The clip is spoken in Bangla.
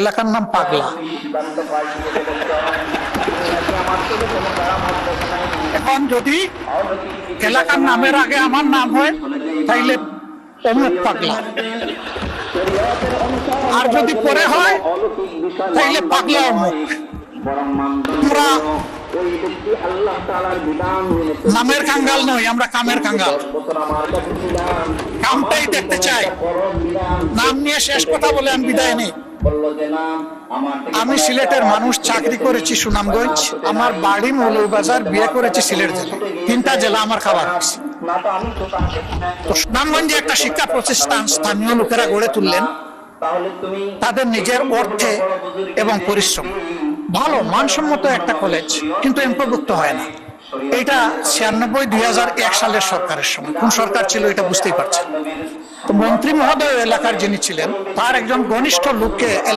এলাকার নাম পাগলা। এখন যদি এলাকার নামের আগে আমার নাম হয় তাইলে অমুক পাগলা, আর যদি পরে হয় তাইলে পাগলা অমুক। আমরা নামের কাঙ্গাল নই, আমরা কামের কাঙ্গাল। কামটাই দেখতে চাই। নাম নিয়ে শেষ কথা বলে আমি বিদায় নেই। আমি সিলেটের মানুষ, চাকরি করেছি সুনামগঞ্জ, আমার বাড়ি মৌলভীবাজার, বিয়ে করেছি সিলেট জেলা। 3টা জেলা আমার খাবার হয়েছে। তো সুনামগঞ্জে একটা শিক্ষা প্রতিষ্ঠান স্থানীয় লোকেরা গড়ে তুললেন তাদের নিজের অর্থে এবং পরিশ্রম। ভালো মানসম্মত একটা কলেজ, কিন্তু এমপিভুক্ত হয় না। এটা 96-2001 সালের সরকারের সময়। কোন সরকার ছিল এটা বুঝতেই পারছেন। তো মন্ত্রী মহোদয় এলাকার যিনি ছিলেন তার একজন ঘনিষ্ঠ লোককে